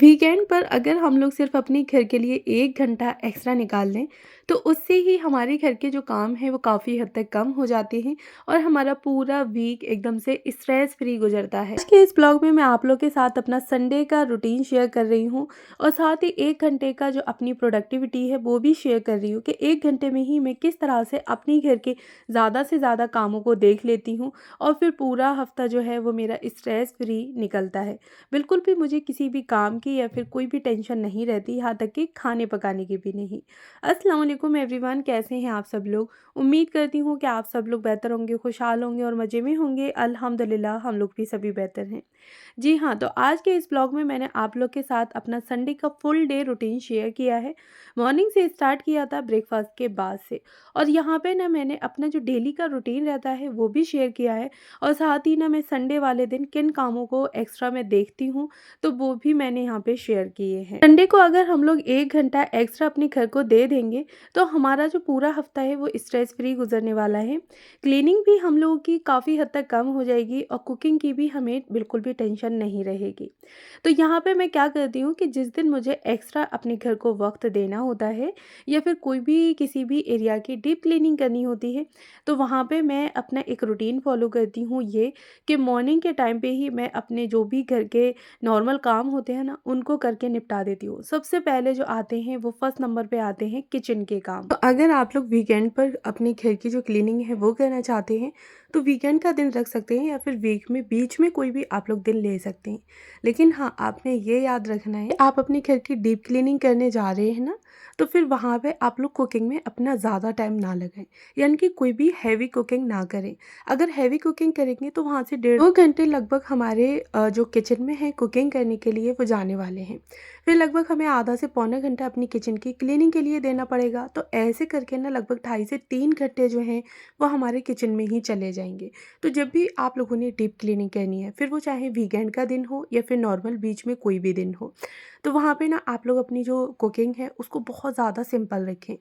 Weekend पर अगर हम लोग सिर्फ अपने घर के लिए 1 घंटा एक्स्ट्रा निकाल लें, तो उससे ही हमारे घर के जो काम हैं वो काफ़ी हद तक कम हो जाते हैं और हमारा पूरा वीक एकदम से स्ट्रेस फ्री गुजरता है। आज के इस ब्लॉग में मैं आप लोग के साथ अपना संडे का रूटीन शेयर कर रही हूँ और साथ ही 1 घंटे का जो अपनी प्रोडक्टिविटी है वो भी शेयर कर रही हूँ कि 1 घंटे में ही मैं किस तरह से अपने घर के ज़्यादा से ज़्यादा कामों को देख लेती हूँ और फिर पूरा हफ्ता जो है वो मेरा स्ट्रेस फ्री निकलता है। बिल्कुल भी मुझे किसी भी काम की या फिर कोई भी टेंशन नहीं रहती, यहाँ तक कि खाने पकाने की भी नहीं। अस्सलाम वालेकुम एवरीवन, कैसे हैं आप सब लोग? उम्मीद करती हूँ कि आप सब लोग बेहतर होंगे, खुशहाल होंगे और मज़े में होंगे। अल्हम्दुलिल्लाह हम लोग भी सभी बेहतर हैं। जी हाँ, तो आज के इस ब्लॉग में मैंने आप लोग के साथ अपना संडे का फुल डे रूटीन शेयर किया है। मॉर्निंग से स्टार्ट किया था ब्रेकफास्ट के बाद से और यहाँ पे ना मैंने अपना जो डेली का रूटीन रहता है वो भी शेयर किया है और साथ ही ना मैं संडे वाले दिन किन कामों को एक्स्ट्रा मैं देखती हूँ तो वो भी मैंने यहाँ पे शेयर किए हैं। संडे को अगर हम लोग 1 घंटा एक्स्ट्रा अपने घर को दे देंगे तो हमारा जो पूरा हफ्ता है वो स्ट्रेस फ्री गुजरने वाला है। क्लीनिंग भी हम लोगों की काफ़ी हद तक कम हो जाएगी और कुकिंग की भी हमें बिल्कुल भी टेंशन नहीं रहेगी। तो यहाँ पे मैं क्या करती हूँ कि जिस दिन मुझे एक्स्ट्रा अपने घर को वक्त देना होता है या फिर कोई भी किसी भी एरिया की डीप क्लीनिंग करनी होती है, तो वहाँ पे मैं अपना एक रूटीन फॉलो करती हूँ ये कि मॉर्निंग के टाइम पे ही मैं अपने जो भी घर के नॉर्मल काम होते हैं ना उनको करके निपटा देती हूँ। सबसे पहले जो आते हैं वो फर्स्ट नंबर पे आते हैं किचन के काम। तो अगर आप लोग वीकेंड पर अपने घर की जो क्लीनिंग है वो करना चाहते हैं तो वीकेंड का दिन रख सकते हैं या फिर वीक में बीच में कोई भी आप लोग दिन ले सकते हैं। लेकिन हाँ, आपने ये याद रखना है आप अपने घर की डीप क्लीनिंग करने जा रहे हैं ना, तो फिर वहाँ पे आप लोग कुकिंग में अपना ज़्यादा टाइम ना लगाएं, यानी कि कोई भी हैवी कुकिंग ना करें। अगर हैवी कुकिंग करेंगे तो वहाँ से 1.5 घंटे लगभग हमारे जो किचन में है कुकिंग करने के लिए वो जाने वाले हैं। फिर लगभग हमें आधा से पौना घंटा अपनी किचन की क्लीनिंग के लिए देना पड़ेगा। तो ऐसे करके ना लगभग 2.5 से 3 घंटे जो हैं वो हमारे किचन में ही चले जाएंगे। तो जब भी आप लोगों ने डीप क्लीनिंग करनी है, फिर वो चाहे वीकेंड का दिन हो या फिर नॉर्मल बीच में कोई भी दिन हो, तो वहाँ पे ना आप लोग अपनी जो कुकिंग है उसको बहुत ज़्यादा सिंपल रखें।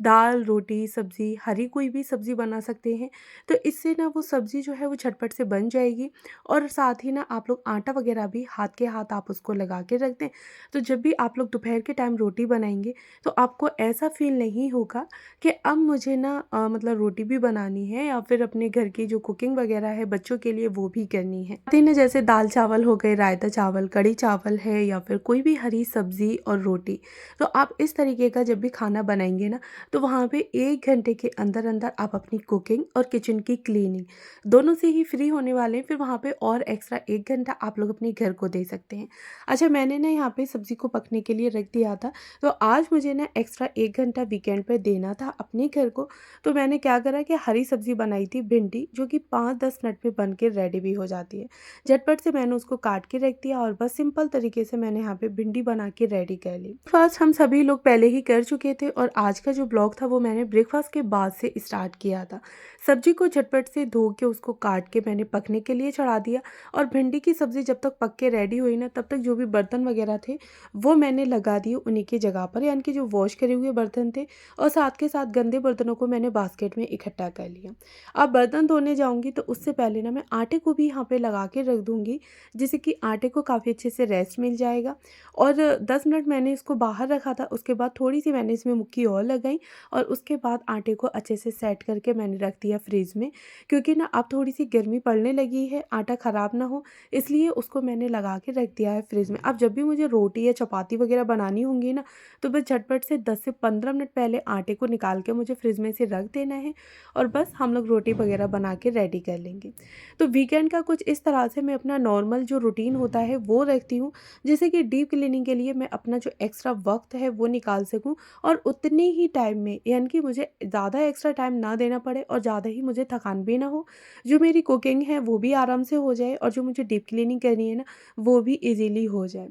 दाल, रोटी, सब्ज़ी, हरी कोई भी सब्ज़ी बना सकते हैं। तो इससे ना वो सब्ज़ी जो है वो झटपट से बन जाएगी और साथ ही ना आप लोग आटा वगैरह भी हाथ के हाथ आप उसको लगा के रख दें। तो जब भी आप लोग दोपहर के टाइम रोटी बनाएँगे तो आपको ऐसा फ़ील नहीं होगा कि अब मुझे ना मतलब रोटी भी बनानी है या फिर अपने घर की जो कुकिंग वगैरह है बच्चों के लिए वो भी करनी है। साथ ही ना जैसे दाल चावल हो गए, रायता चावल, कढ़ी चावल है या फिर कोई भी हरी सब्ज़ी और रोटी। तो आप इस तरीके का जब भी खाना बनाएँगे ना तो वहाँ पे 1 घंटे के अंदर-अंदर आप अपनी कुकिंग और किचन की क्लीनिंग दोनों से ही फ्री होने वाले हैं। फिर वहाँ पे और एक्स्ट्रा 1 घंटा आप लोग अपने घर को दे सकते हैं। अच्छा, मैंने ना यहाँ पे सब्ज़ी को पकने के लिए रख दिया था, तो आज मुझे ना एक्स्ट्रा 1 घंटा वीकेंड पे देना था अपने घर को। तो मैंने क्या करा कि हरी सब्ज़ी बनाई थी भिंडी, जो कि 5-10 मिनट में बन के रेडी भी हो जाती है। झटपट से मैंने उसको काट के रख दिया और बस सिंपल तरीके से मैंने यहाँ पे भिंडी बना के रेडी कर ली। ब्रेकफास्ट हम सभी लोग पहले ही कर चुके थे और आज का जो ब्लॉग था वो मैंने ब्रेकफास्ट के बाद से स्टार्ट किया था। सब्जी को झटपट से धो के उसको काट के मैंने पकने के लिए चढ़ा दिया और भिंडी की सब्ज़ी जब तक पक के रेडी हुई ना तब तक जो भी बर्तन वगैरह थे वो मैंने लगा दिए उन्हीं की जगह पर, यानी कि जो वॉश करे हुए बर्तन थे और साथ के साथ गंदे बर्तनों को मैंने बास्केट में इकट्ठा कर लिया। अब बर्तन धोने जाऊंगी तो उससे पहले ना मैं आटे को भी यहाँ पे लगा के रख दूंगी, जिससे कि आटे को काफ़ी अच्छे से रेस्ट मिल जाएगा। और 10 मिनट मैंने इसको बाहर रखा था, उसके बाद थोड़ी सी मैंने इसमें मुक्की और लगाई और उसके बाद आटे को अच्छे से सेट करके मैंने रख दिया फ्रिज में, क्योंकि ना अब थोड़ी सी गर्मी पड़ने लगी है, आटा ख़राब ना हो इसलिए उसको मैंने लगा के रख दिया है फ्रिज में। अब जब भी मुझे रोटी या चपाती वगैरह बनानी होंगी ना तो बस झटपट से 10 से 15 मिनट पहले आटे को निकाल के मुझे फ्रिज में से रख देना है और बस हम लोग रोटी वगैरह बना के रेडी कर लेंगे। तो वीकेंड का कुछ इस तरह से मैं अपना नॉर्मल जो रूटीन होता है वो रखती हूँ, जैसे कि डीप क्लीनिंग के लिए मैं अपना जो एक्स्ट्रा वक्त है वो निकाल सकूँ और उतने ही टाइम में, यानी कि मुझे ज़्यादा एक्स्ट्रा टाइम ना देना पड़े और ज़्यादा ही मुझे थकान भी ना हो। जो मेरी कुकिंग है वो भी आराम से हो जाए और जो मुझे डीप क्लीनिंग करनी है ना वो भी इजीली हो जाए।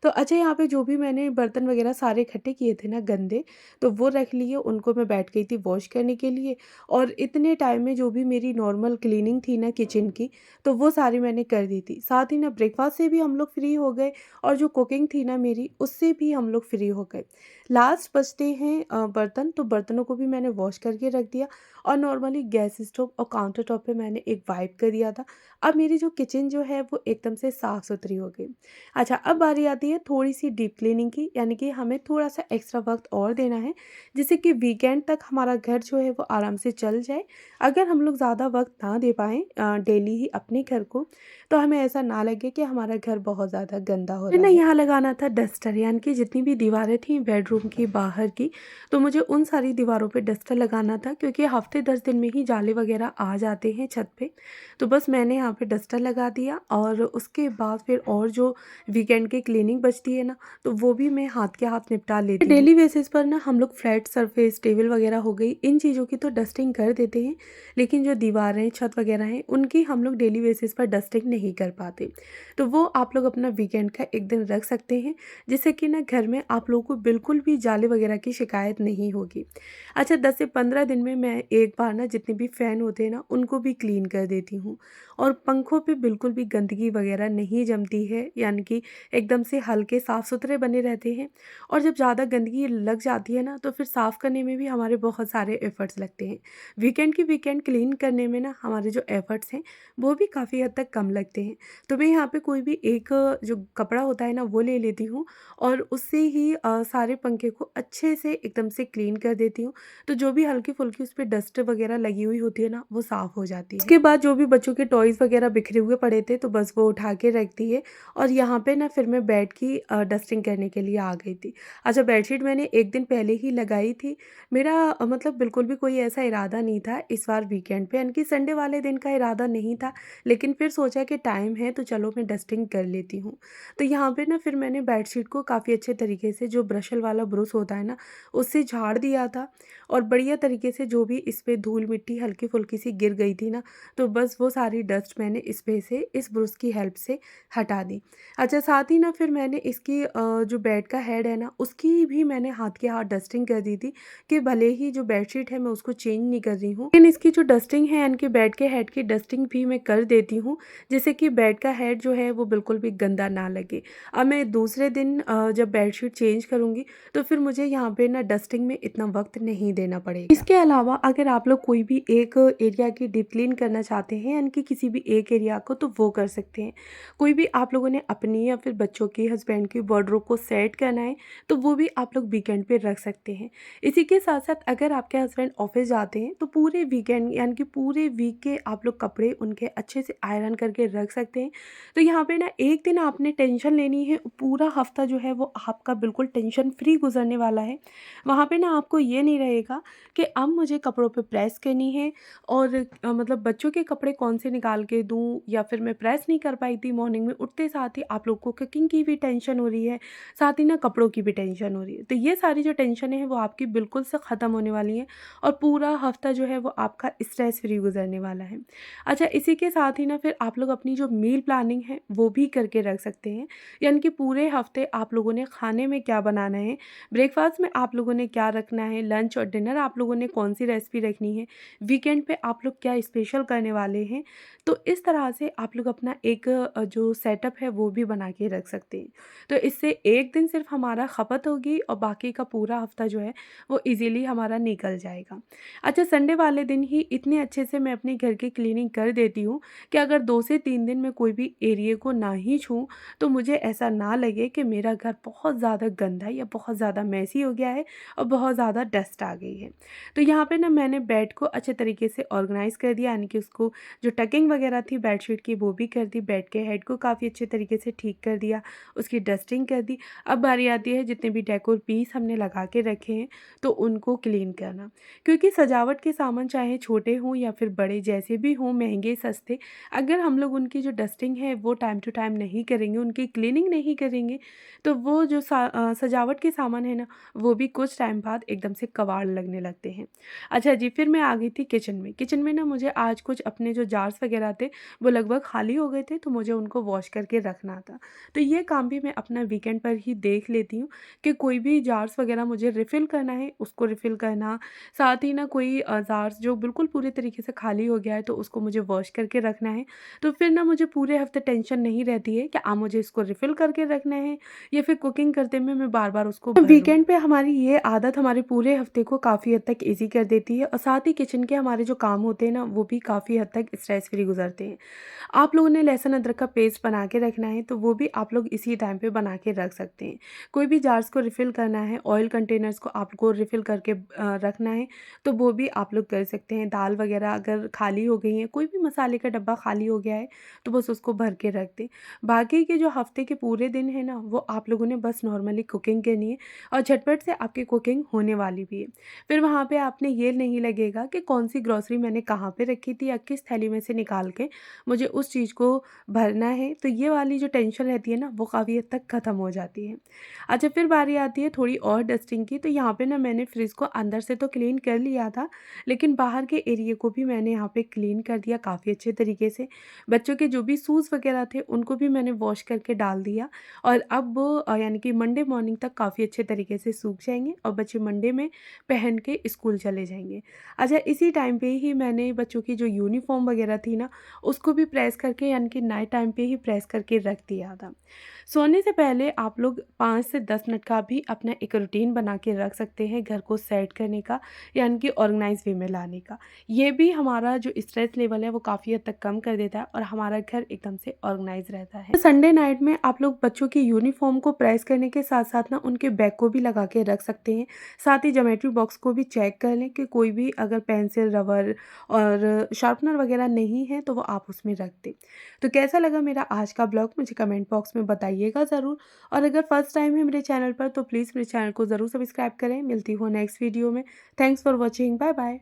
तो अच्छा, यहाँ पे जो भी मैंने बर्तन वगैरह सारे इकट्ठे किए थे ना गंदे, तो वो रख लिए, उनको मैं बैठ गई थी वॉश करने के लिए और इतने टाइम में जो भी मेरी नॉर्मल क्लीनिंग थी ना किचन की तो वो सारी मैंने कर दी थी। साथ ही ना ब्रेकफास्ट से भी हम लोग फ्री हो गए और जो कुकिंग थी ना मेरी उससे भी हम लोग फ्री हो गए। लास्ट बचते हैं बर्तन, तो बर्तनों को भी मैंने वॉश करके रख दिया और नॉर्मली गैस स्टोव और काउंटर टॉप पे मैंने एक वाइप कर दिया था। अब मेरी जो किचन जो है वो एकदम से साफ़-सुथरी हो गई। अच्छा, अब बारी आती है थोड़ी-सी डीप क्लीनिंग की, यानी कि हमें थोड़ा-सा एक्स्ट्रा वक़्त और देना है, जिससे कि वीकेंड तक हमारा घर जो है वो आराम से चल जाए। अगर हम लोग ज़्यादा वक़्त ना दे पाएँ डेली ही अपने घर को, तो हमें ऐसा ना लगे कि हमारा घर बहुत ज़्यादा गंदा हो रहा है। यहाँ लगाना था डस्टर, यानी कि जितनी भी दीवारें थीं बेडरूम की, बाहर की, तो मुझे उन सारी दीवारों पे डस्टर लगाना था, क्योंकि हफ़्ते 10 दिन में ही जाले वग़ैरह आ जाते हैं छत पे। तो बस मैंने यहाँ पे डस्टर लगा दिया और उसके बाद फिर और जो वीकेंड की क्लीनिंग बचती है ना, तो वो भी मैं हाथ के हाथ निपटा लेती हूँ। डेली बेसिस पर ना हम लोग फ्लैट सरफेस, टेबल वग़ैरह हो गई, इन चीज़ों की तो डस्टिंग कर देते हैं, लेकिन जो दीवारें, छत वग़ैरह हैं, उनकी हम लोग डेली बेसिस पर डस्टिंग नहीं कर पाते। तो वो आप लोग अपना वीकेंड का एक दिन रख सकते हैं, जिससे कि ना घर में आप लोगों को बिल्कुल भी जाले वग़ैरह की शिकायत नहीं होगी। अच्छा, 10 से 15 दिन में मैं एक बार ना जितने भी फ़ैन होते हैं ना, उनको भी क्लीन कर देती हूँ और पंखों पे बिल्कुल भी गंदगी वग़ैरह नहीं जमती है, यानी कि एकदम से हल्के साफ़-सुथरे बने रहते हैं। और जब ज़्यादा गंदगी लग जाती है ना, तो फिर साफ़ करने में भी हमारे बहुत सारे एफ़र्ट्स लगते हैं। वीकेंड क्लीन करने में ना हमारे जो एफ़र्ट्स हैं, वो भी काफ़ी हद तक कम लगते हैं। तो मैं यहाँ पे कोई भी एक जो कपड़ा होता है ना, वो ले लेती हूँ और उससे ही सारे पंखे को अच्छे से एकदम से क्लीन कर देती हूँ। तो जो भी हल्की-फुल्की उस पे डस्ट वग़ैरह लगी हुई होती है ना, वो साफ़ हो जाती है। उसके बाद जो भी बच्चों के टॉयज़ वग़ैरह बिखरे हुए पड़े थे, तो बस वो उठा के रख दिए और यहाँ पे ना फिर मैं बेड की डस्टिंग करने के लिए आ गई थी। अच्छा, बेडशीट मैंने 1 दिन पहले ही लगाई थी। मेरा मतलब बिल्कुल भी कोई ऐसा इरादा नहीं था इस बार वीकेंड पे, यानी कि संडे वाले दिन का इरादा नहीं था, लेकिन फिर सोचा कि टाइम है तो चलो मैं डस्टिंग कर लेती हूँ। तो यहाँ पे ना फिर मैंने बेडशीट को काफ़ी अच्छे तरीके से, जो ब्रशल वाला ब्रुश होता है ना, उससे झाड़ दिया था और बढ़िया तरीके से जो भी इस पे धूल-मिट्टी हल्की-फुल्की सी गिर गई थी ना, तो बस वो सारी डस्ट मैंने इस पे से, इस ब्रुश की हेल्प से हटा दी। अच्छा, साथ ही ना फिर मैंने इसकी जो बेड का हेड है ना, उसकी भी मैंने हाथ के हाथ डस्टिंग कर दी थी, कि भले ही जो बेडशीट है मैं उसको चेंज नहीं कर रही हूँ, लेकिन इसकी जो डस्टिंग है, यानी कि बेड के हेड की डस्टिंग भी मैं कर देती हूँ, जिससे कि बेड का हेड जो है वो बिल्कुल भी गंदा ना लगे। अब मैं दूसरे दिन जब बेडशीट चेंज करूँगी, तो फिर मुझे यहाँ पे ना डस्टिंग में इतना वक़्त नहीं देना पड़ेगा। इसके अलावा अगर आप लोग कोई भी एक एरिया की डीप क्लीन करना चाहते हैं, यानी कि किसी भी एक एरिया को, तो वो कर सकते हैं। कोई भी आप लोगों ने अपनी या फिर बच्चों की, हस्बैंड की वार्डरोब को सेट करना है, तो वो भी आप लोग वीकेंड पे रख सकते हैं। इसी के साथ-साथ अगर आपके हस्बैंड ऑफ़िस जाते हैं, तो पूरे वीकेंड, यानी कि पूरे वीक के आप लोग कपड़े उनके अच्छे से आयरन करके रख सकते हैं। तो यहाँ पे ना एक दिन आपने टेंशन लेनी है, पूरा हफ़्ता जो है वो आपका बिल्कुल टेंशन फ्री गुज़रने वाला है। वहाँ पे ना आपको ये नहीं रहेगा कि अब मुझे कपड़ों पे प्रेस करनी है और मतलब बच्चों के कपड़े कौन से निकाल के दूँ, या फिर मैं प्रेस नहीं कर पाई थी मॉर्निंग में उठते साथ ही, आप लोग को कुकिंग की भी टेंशन हो रही है, साथ ही ना कपड़ों की भी टेंशन हो रही है। तो ये सारी जो टेंशनें हैं वो आपकी बिल्कुल से ख़त्म होने वाली हैं और पूरा हफ़्ता जो है वो आपका स्ट्रेस फ्री गुज़रने वाला है। अच्छा, इसी के साथ ही ना फिर आप लोग अपनी जो मील प्लानिंग है वो भी करके रख सकते हैं, यानी कि पूरे हफ़्ते आप लोगों ने खाने में क्या बनाना है, ब्रेकफ़ास्ट में आप लोगों ने क्या रखना है, लंच और डिनर आप लोगों ने कौन-सी रेसिपी रखनी है, वीकेंड पे आप लोग क्या स्पेशल करने वाले हैं। तो इस तरह से आप लोग अपना एक जो सेटअप है वो भी बना के रख सकते हैं। तो इससे एक दिन सिर्फ़ हमारा खपत होगी और बाकी का पूरा हफ़्ता जो है वो ईज़िली हमारा निकल जाएगा। अच्छा, संडे वाले दिन ही इतने अच्छे से मैं अपने घर की क्लीनिंग कर देती हूँ कि अगर 2 से 3 दिन मैं कोई भी एरिया को ना ही छूऊँ, तो मुझे ऐसा ना लगे कि मेरा घर बहुत ज़्यादा गंदा या बहुत ज़्यादा मेसी हो गया है और बहुत ज़्यादा डस्ट आ गई है। तो यहाँ पे ना मैंने बेड को अच्छे तरीके से ऑर्गेनाइज़ कर दिया, यानी कि उसको जो टकिंग वगैरह थी बेडशीट की वो भी कर दी, बेड के हेड को काफ़ी अच्छे तरीके से ठीक कर दिया, उसकी डस्टिंग कर दी। अब बारी आती है जितने भी डेकोर पीस हमने लगा के रखे हैं, तो उनको क्लीन करना, क्योंकि सजावट के सामान चाहे छोटे हों या फिर बड़े, जैसे भी हों, महंगे सस्ते, अगर हम लोग उनकी जो डस्टिंग है वो टाइम टू टाइम नहीं करेंगे, उनकी क्लीनिंग नहीं करेंगे, तो वो जो सजावट के सामान है ना, वो भी कुछ टाइम बाद एकदम से कबाड़ लगने लगते हैं। अच्छा जी, फिर मैं आ गई थी किचन में। किचन में ना मुझे आज कुछ अपने जो जार्स वगैरह थे वो लगभग खाली हो गए थे, तो मुझे उनको वॉश करके रखना था। तो ये काम भी मैं अपना वीकेंड पर ही देख लेती हूँ कि कोई भी जार्स वगैरह मुझे रिफ़िल करना है, उसको रिफ़िल करना, साथ ही ना कोई जार्स जो बिल्कुल पूरे तरीके से खाली हो गया है, तो उसको मुझे वॉश करके रखना है। तो फिर ना मुझे पूरे हफ़्ते टेंशन नहीं रहती है कि मुझे इसको रिफ़िल करके रखना है या फिर कुकिंग करते में मैं बार-बार उसको भर लूँ। वीकेंड पे हमारी ये आदत हमारे पूरे हफ़्ते को काफ़ी हद तक ईज़ी कर देती है साथ ही किचन के हमारे जो काम होते हैं ना, वो भी काफ़ी हद तक स्ट्रेस फ्री गुज़रते हैं। आप लोगों ने लहसुन अदरक का पेस्ट बना के रखना है, तो वो भी आप लोग इसी टाइम पे बना के रख सकते हैं। कोई भी जार्स को रिफ़िल करना है, ऑयल कंटेनर्स को आपको रिफ़िल करके रखना है, तो वो भी आप लोग कर सकते हैं। दाल वग़ैरह अगर खाली हो गई हैं, कोई भी मसाले का डब्बा खाली हो गया है, तो बस उसको भर के रख दें। बाकी के जो हफ़्ते के पूरे दिन हैं ना, वो आप लोगों ने बस नॉर्मली कुकिंग करनी है और झटपट से आपकी कुकिंग होने वाली भी है। फिर वहाँ पे आपने ये नहीं लगेगा कि कौन-सी ग्रॉसरी मैंने कहाँ पे रखी थी या किस थैली में से निकाल के मुझे उस चीज़ को भरना है, तो ये वाली जो टेंशन रहती है ना, वो काफ़ी हद तक ख़त्म हो जाती है। अच्छा, फिर बारी आती है थोड़ी और डस्टिंग की, तो यहाँ पे ना मैंने फ्रिज को अंदर से तो क्लीन कर लिया था, लेकिन बाहर के एरिया को भी मैंने यहाँ पे क्लीन कर दिया काफ़ी अच्छे तरीके से। बच्चों के जो भी शूज़ वग़ैरह थे, उनको भी मैंने वॉश करके डाल दिया और अब वो यानी कि मंडे मॉर्निंग तक काफ़ी अच्छे तरीके से सूख जाएँगे और बच्चे मंडे में पहन के स्कूल चले जाएँगे। अच्छा, इसी टाइम पे ही मैंने बच्चों की जो यूनिफ़ॉर्म वग़ैरह थी ना, उसको भी प्रेस करके यानी कि नाइट टाइम पे ही प्रेस करके रख दिया था। सोने से पहले आप लोग 5 से 10 मिनट का भी अपना एक रूटीन बना के रख सकते हैं घर को सेट करने का, यानी कि ऑर्गेनाइज़ वे में लाने का। ये भी हमारा जो स्ट्रेस लेवल है वो काफ़ी हद तक कम कर देता है और हमारा घर एकदम से ऑर्गेनाइज़ रहता है। तो संडे नाइट में आप लोग बच्चों की यूनिफ़ॉर्म को प्रेस करने के साथ-साथ ना उनके बैग को भी लगा के रख सकते हैं। साथ ही ज्योमेट्री बॉक्स को भी चेक कर लें कि कोई भी अगर पेंसिल, रबर और शार्पनर वगैरह नहीं है तो वो आप उसमें रख दें। तो कैसा लगा मेरा आज का ब्लॉग मुझे कमेंट बॉक्स में बताइएगा ज़रूर और अगर फर्स्ट टाइम है मेरे चैनल पर तो प्लीज़ मेरे चैनल को ज़रूर सब्सक्राइब करें। मिलती हूँ नेक्स्ट वीडियो में। Thanks for watching. Bye bye.